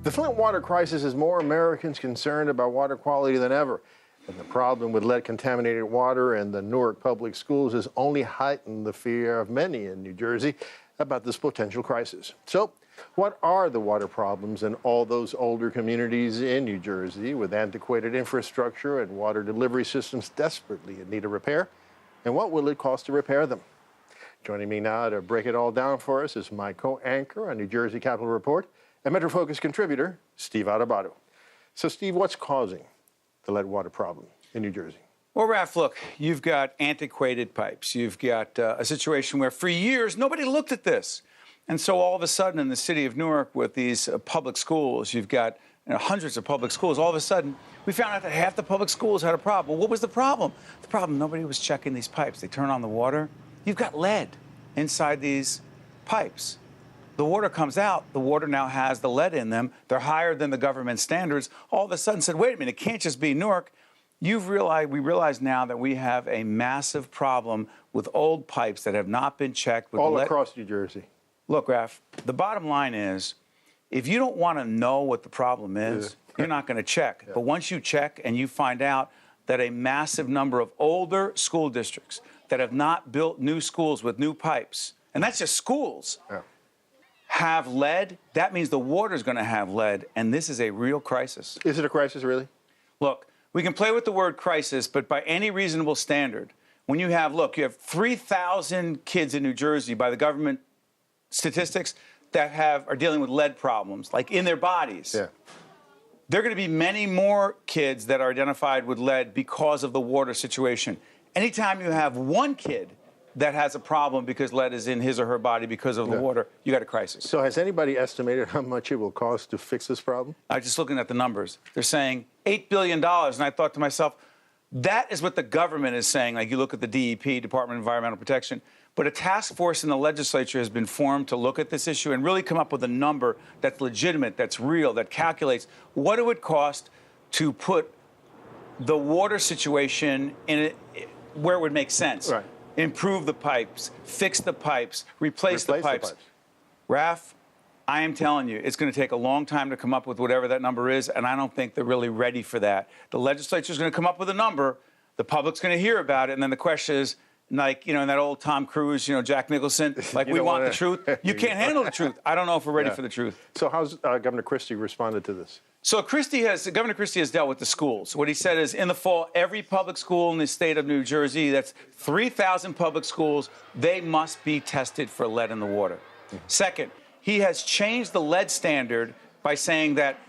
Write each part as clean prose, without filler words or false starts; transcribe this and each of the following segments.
The Flint water crisis has more Americans concerned about water quality than ever. And the problem with lead-contaminated water in the Newark public schools has only heightened the fear of many in New Jersey about this potential crisis. So, what are the water problems in all those older communities in New Jersey with antiquated infrastructure and water delivery systems desperately in need of repair? And what will it cost to repair them? Joining me now to break it all down for us is my co-anchor on New Jersey Capitol Report and MetroFocus contributor, Steve Adubato. So, Steve, what's causing the lead water problem in New Jersey? Well, Raf, look, you've got antiquated pipes. You've got a situation where for years nobody looked at this. And so all of a sudden in the city of Newark with these public schools, you've got hundreds of public schools. All of a sudden, we found out that half the public schools had a problem. Well, what was the problem? The problem, nobody was checking these pipes. They turn on the water. You've got lead inside these pipes. The water comes out. The water now has the lead in them. They're higher than the government standards. All of a sudden said, wait a minute, it can't just be Newark. We realize now that we have a massive problem with old pipes that have not been checked. With all across New Jersey. Look, Raf, the bottom line is, if you don't want to know what the problem is, you're not going to check. But once you check and you find out that a massive number of older school districts that have not built new schools with new pipes, and that's just schools, have lead, that means the water's going to have lead, and this is a real crisis. Is it a crisis, really? Look, we can play with the word crisis, but by any reasonable standard, when you have 3,000 kids in New Jersey by the government statistics that are dealing with lead problems, like in their bodies. There are going to be many more kids that are identified with lead because of the water situation. Anytime you have one kid that has a problem because lead is in his or her body because of the water, you got a crisis. So has anybody estimated how much it will cost to fix this problem? I was just looking at the numbers. They're saying $8 billion, and I thought to myself, that is what the government is saying. Like, you look at the DEP, Department of Environmental Protection, but a task force in the legislature has been formed to look at this issue and really come up with a number that's legitimate, that's real, that calculates what it would cost to put the water situation in where it would make sense. Right. Improve the pipes, fix the pipes, replace the pipes. Raf, I am telling you, it's going to take a long time to come up with whatever that number is, and I don't think they're really ready for that. The legislature is going to come up with a number, the public's going to hear about it, and then the question is, like, in that old Tom Cruise, Jack Nicholson, like, we want the truth. You can't handle the truth. I don't know if we're ready for the truth. So how's Governor Christie responded to this? So Governor Christie has dealt with the schools. What he said is, in the fall, every public school in the state of New Jersey, that's 3,000 public schools, they must be tested for lead in the water. Second, he has changed the lead standard by saying that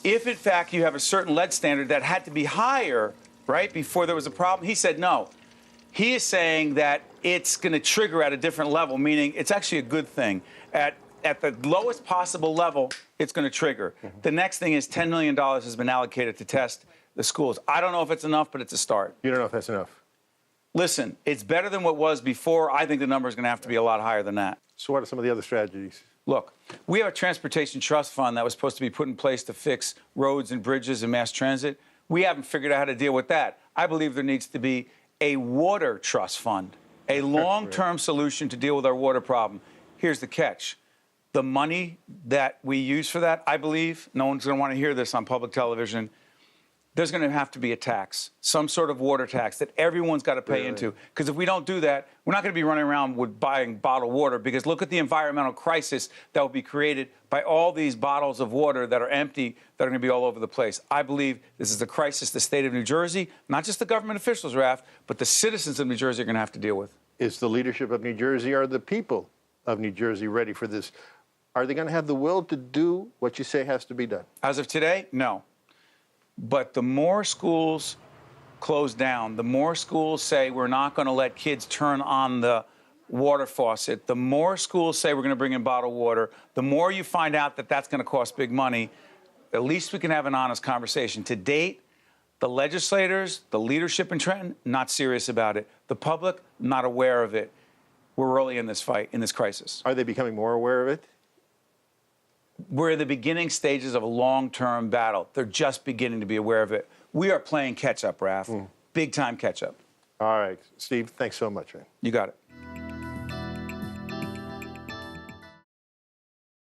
if, in fact, you have a certain lead standard that had to be higher, right, before there was a problem, he said no. He is saying that it's going to trigger at a different level, meaning it's actually a good thing. At the lowest possible level, it's going to trigger. The next thing is $10 million has been allocated to test the schools. I don't know if it's enough, but it's a start. You don't know if that's enough? Listen, it's better than what was before. I think the number is going to have to be a lot higher than that. So what are some of the other strategies? Look, we have a transportation trust fund that was supposed to be put in place to fix roads and bridges and mass transit. We haven't figured out how to deal with that. I believe there needs to be a water trust fund, a long-term solution to deal with our water problem. Here's the catch. The money that we use for that, I believe, no one's going to want to hear this on public television, there's going to have to be a tax, some sort of water tax that everyone's got to pay into. Because if we don't do that, we're not going to be running around with buying bottled water, because look at the environmental crisis that will be created by all these bottles of water that are empty, that are going to be all over the place. I believe this is a crisis the state of New Jersey, not just the government officials, Raf, but the citizens of New Jersey are going to have to deal with. Is the leadership of New Jersey, are the people of New Jersey ready for this? Are they going to have the will to do what you say has to be done? As of today, no. But the more schools close down, the more schools say we're not going to let kids turn on the water faucet, the more schools say we're going to bring in bottled water, the more you find out that that's going to cost big money, at least we can have an honest conversation. To date, the legislators, the leadership in Trenton, not serious about it. The public, not aware of it. We're early in this fight, in this crisis. Are they becoming more aware of it? We're in the beginning stages of a long-term battle. They're just beginning to be aware of it. We are playing catch-up, Raf. Big-time catch-up. All right. Steve, thanks so much, man. You got it.